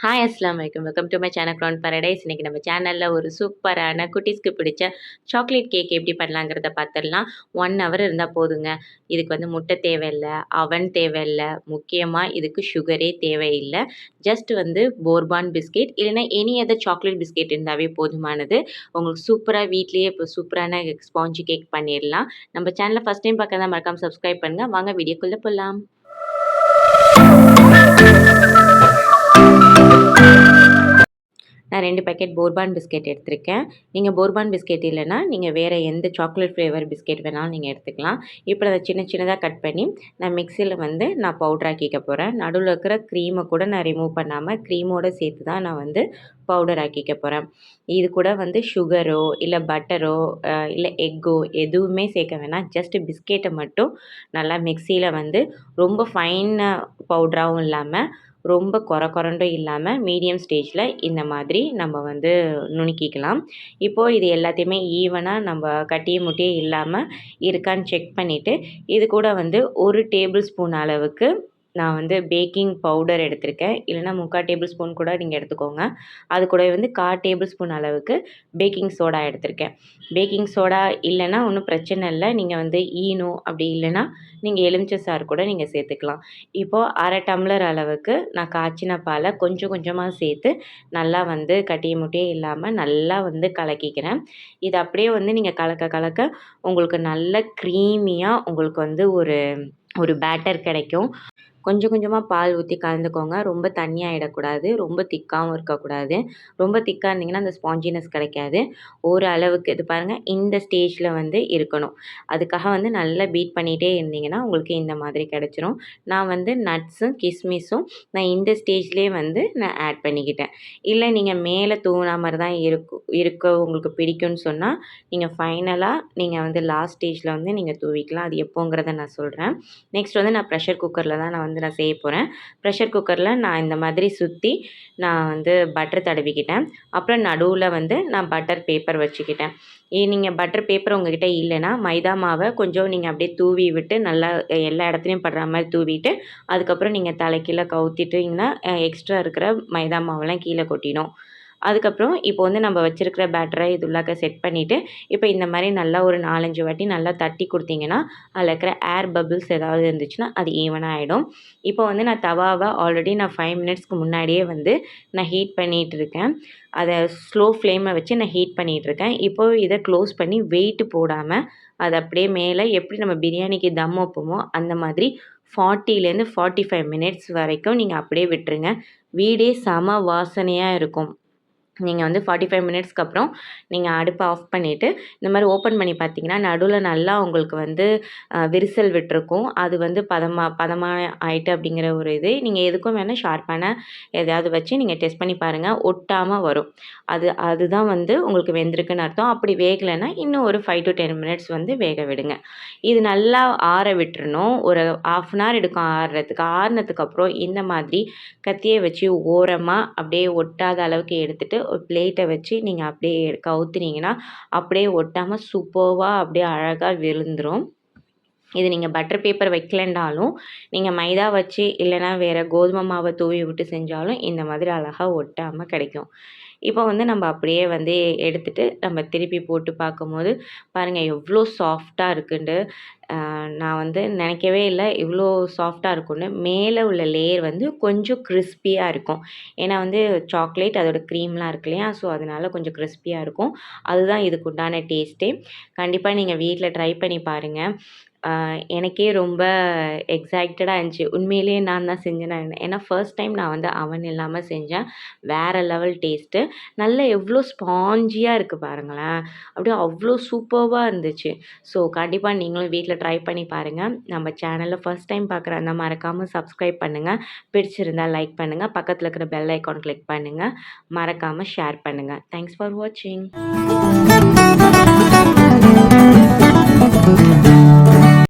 Hi அஸ்லாம் வலைக்கம். Welcome to my channel ground Paradise. இன்றைக்கி நம்ம சேனலில் ஒரு சூப்பரான குட்டீஸ்க்கு பிடிச்ச சாக்லேட் கேக் எப்படி பண்ணலாங்கிறத பார்த்துடலாம். 1 hour இருந்தால் போதுங்க. இதுக்கு வந்து முட்டை தேவையில்லை, அவன் தேவையில்லை, முக்கியமாக இதுக்கு சுகரே தேவையில்லை. ஜஸ்ட் வந்து போர்பான் பிஸ்கெட் இல்லைனா எனி அதர் சாக்லேட் பிஸ்கெட் இருந்தாவே போதுமானது. உங்களுக்கு சூப்பராக வீட்லேயே இப்போ சூப்பரான ஸ்பாஞ்சி கேக் பண்ணிடலாம். நம்ம சேனலை ஃபஸ்ட் டைம் பார்க்க தான் மறக்காமல் சப்ஸ்கிரைப் பண்ணுங்கள். வாங்க வீடியோக்குள்ளே போகலாம். நான் 2 பேக்கெட் போர்பான் பிஸ்கெட் எடுத்திருக்கேன். நீங்கள் போர்பான் பிஸ்கெட் இல்லைன்னா நீங்கள் வேறு எந்த சாக்லேட் ஃப்ளேவர் பிஸ்கெட் வேணாலும் நீங்கள் எடுத்துக்கலாம். இப்போ அதை சின்ன சின்னதாக கட் பண்ணி நான் மிக்சியில் வந்து நான் பவுடர் ஆக்கிக்க போகிறேன். நடுவில் இருக்கிற க்ரீமை கூட நான் ரிமூவ் பண்ணாமல் க்ரீமோடு சேர்த்து தான் நான் வந்து பவுடர் ஆக்கிக்க போகிறேன். இது கூட வந்து சுகரோ இல்லை பட்டரோ இல்லை எக்கோ எதுவுமே சேர்க்க வேணாம். ஜஸ்ட்டு பிஸ்கெட்டை மட்டும் நல்லா மிக்சியில் வந்து ரொம்ப ஃபைன் பவுடராகவும் இல்லாமல் ரொம்ப கொரண்டும் இல்லாமல் மீடியம் ஸ்டேஜில் இந்த மாதிரி நம்ம வந்து நுணுக்கிக்கலாம். இப்போது இது எல்லாத்தையுமே ஈவனாக நம்ம கட்டிய முட்டியே இல்லாமல் இருக்கான்னு செக் பண்ணிவிட்டு இது கூட வந்து 1 டேபிள் ஸ்பூன் அளவுக்கு நான் வந்து பேக்கிங் பவுடர் எடுத்திருக்கேன். இல்லைனா 3/4 டேபிள் ஸ்பூன் கூட நீங்கள் எடுத்துக்கோங்க. அது கூட வந்து 1/4 டேபிள் ஸ்பூன் அளவுக்கு பேக்கிங் சோடா எடுத்திருக்கேன். பேக்கிங் சோடா இல்லைன்னா ஒன்றும் பிரச்சனை இல்லை. நீங்கள் வந்து ஈனோ அப்படி இல்லைன்னா நீங்கள் எலுமிச்சை சாறு கூட நீங்கள் சேர்த்துக்கலாம். இப்போது 1/2 டம்ளர் அளவுக்கு நான் காய்ச்சின பாலை கொஞ்சம் கொஞ்சமாக சேர்த்து நல்லா வந்து கட்டிய முட்டியே இல்லாமல் நல்லா வந்து கலக்கிக்கிறேன். இது அப்படியே வந்து நீங்கள் கலக்க உங்களுக்கு நல்ல க்ரீமியாக உங்களுக்கு வந்து ஒரு பேட்டர் கிடைக்கும். கொஞ்சம் கொஞ்சமாக பால் ஊற்றி கலந்துக்கோங்க. ரொம்ப தண்ணியாகிடக்கூடாது, ரொம்ப திக்காகவும் இருக்கக்கூடாது. ரொம்ப திக்காக இருந்திங்கன்னா அந்த ஸ்பாஞ்சினஸ் கிடைக்காது. ஒரு அளவுக்கு இது பாருங்கள், இந்த ஸ்டேஜில் வந்து இருக்கணும். அதுக்காக வந்து நல்லா பீட் பண்ணிகிட்டே இருந்தீங்கன்னா உங்களுக்கு இந்த மாதிரி கிடச்சிரும். நான் வந்து நட்ஸும் கிஸ்மிஸும் நான் இந்த ஸ்டேஜ்லேயே வந்து நான் ஆட் பண்ணிக்கிட்டேன். இல்லை நீங்கள் மேலே தூவின மாதிரி தான் இருக்க உங்களுக்கு பிடிக்கும்னு சொன்னால் நீங்கள் ஃபைனலாக நீங்கள் வந்து லாஸ்ட் ஸ்டேஜில் வந்து நீங்கள் தூவிக்கலாம். அது எப்போங்கிறத நான் சொல்கிறேன். நெக்ஸ்ட் வந்து நான் ப்ரெஷர் குக்கரில் தான் நான் செய்ய போகிறேன். ப்ரெஷர் குக்கரில் நான் இந்த மாதிரி சுற்றி நான் வந்து பட்டர் தடவிக்கிட்டேன். அப்புறம் நடுவில் வந்து நான் பட்டர் பேப்பர் வச்சுக்கிட்டேன். நீங்கள் பட்டர் பேப்பர் உங்கள்கிட்ட இல்லைன்னா மைதா மாவை கொஞ்சம் நீங்கள் அப்படியே தூவி விட்டு நல்லா எல்லா இடத்துலையும் படுற மாதிரி தூவிட்டு அதுக்கப்புறம் நீங்கள் தலைக்கீழே கவுத்திட்டிங்கன்னா எக்ஸ்ட்ரா இருக்கிற மைதா மாவெல்லாம் கீழே கொட்டிடும். அதுக்கப்புறம் இப்போ வந்து நம்ம வச்சுருக்கிற பேட்டரை இது உள்ளாக்க செட் பண்ணிவிட்டு இப்போ இந்த மாதிரி நல்லா ஒரு 4-5 வாட்டி நல்லா தட்டி கொடுத்தீங்கன்னா அதில் இருக்கிற ஏர் பபிள்ஸ் ஏதாவது இருந்துச்சுன்னா அது ஈவனாக ஆகிடும். இப்போ வந்து நான் தவாவை ஆல்ரெடி நான் 5 மினிட்ஸ்க்கு முன்னாடியே வந்து நான் ஹீட் பண்ணிகிட்டு இருக்கேன். அதை ஸ்லோ ஃப்ளேமை வச்சு நான் ஹீட் பண்ணிகிட்ருக்கேன். இப்போது இதை க்ளோஸ் பண்ணி வெயிட் போடாமல் அது அப்படியே மேலே எப்படி நம்ம பிரியாணிக்கு தம் வைப்போமோ அந்த மாதிரி 40லேருந்து 45 மினிட்ஸ் வரைக்கும் நீங்கள் அப்படியே விட்டுருங்க. வீடே செம வாசனையாக இருக்கும். நீங்கள் வந்து 45 மினிட்ஸ்க்கு அப்புறம் நீங்கள் அடுப்பை ஆஃப் பண்ணிவிட்டு இந்த மாதிரி ஓப்பன் பண்ணி பார்த்தீங்கன்னா நடுவில் நல்லா உங்களுக்கு வந்து விரிசல் விட்டுருக்கும். அது வந்து பதமாக ஆயிட்டு அப்படிங்கிற ஒரு இது. நீங்கள் எதுக்கும் வேணால் ஷார்ப்பான எதையாவது வச்சு நீங்கள் டெஸ்ட் பண்ணி பாருங்கள். ஒட்டாமல் வரும். அதுதான் வந்து உங்களுக்கு வெந்திருக்குன்னு அர்த்தம். அப்படி வேகலைன்னா இன்னும் ஒரு 5 to 10 மினிட்ஸ் வந்து வேக விடுங்க. இது நல்லா ஆற விட்டுறணும். ஒரு 1/2 hour எடுக்கும் ஆறுறதுக்கு. ஆறுனதுக்கப்புறம் இந்த மாதிரி கத்தியை வச்சு ஓரமாக அப்படியே ஒட்டாத அளவுக்கு எடுத்துகிட்டு ஒரு பிளேட்டை வச்சு நீங்கள் அப்படியே கவுத்துனீங்கன்னா அப்படியே ஒட்டாமல் சூப்பராக அப்படியே அழகாக விழுந்துடும். இது நீங்கள் பட்டர் பேப்பர் வைக்கலண்டாலும் நீங்கள் மைதா வச்சு இல்லைனா வேறு கோதுமை மாவை தூவி விட்டு செஞ்சாலும் இந்த மாதிரி அழகாக ஒட்டாமல் கிடைக்கும். இப்போ வந்து நம்ம அப்படியே வந்து எடுத்துகிட்டு நம்ம திருப்பி போட்டு பார்க்கும்போது பாருங்கள் எவ்வளோ சாஃப்டாக இருக்குன்ட்டு. நான் வந்து நினைக்கவே இல்லை இவ்வளோ சாஃப்டாக இருக்கும்னு. மேலே உள்ள லேயர் வந்து கொஞ்சம் கிறிஸ்பியாக இருக்கும். ஏன்னா வந்து சாக்லேட் அதோட க்ரீம்லாம் இருக்கு இல்லையா, ஸோ அதனால் கொஞ்சம் கிறிஸ்பியாக இருக்கும். அதுதான் இதுக்கு உண்டான டேஸ்ட்டே. கண்டிப்பாக நீங்கள் வீட்டில் ட்ரை பண்ணி பாருங்கள். எனக்கே ரொம்ப எக்ஸைட்டடாக இருந்துச்சு. உண்மையிலேயே நான் தான் செஞ்சேனா ஏன்னா ஃபர்ஸ்ட் டைம் நான் வந்து அவன் இல்லாமல் செஞ்சேன். வேறு லெவல் டேஸ்ட்டு. நல்லா எவ்வளோ ஸ்பாஞ்சியாக இருக்குது பாருங்களேன். அப்படியே அவ்வளோ சூப்பர்வாக இருந்துச்சு. ஸோ கண்டிப்பாக நீங்களும் வீட்டில் ட்ரை பண்ணி பாருங்கள். நம்ம சேனலில் ஃபர்ஸ்ட் டைம் பார்க்குறதா மறக்காமல் சப்ஸ்கிரைப் பண்ணுங்கள். பிடிச்சிருந்தால் லைக் பண்ணுங்கள். பக்கத்தில் இருக்கிற பெல் ஐக்கான் கிளிக் பண்ணுங்கள். மறக்காமல் ஷேர் பண்ணுங்கள். தேங்க்ஸ் ஃபார் வாட்சிங்.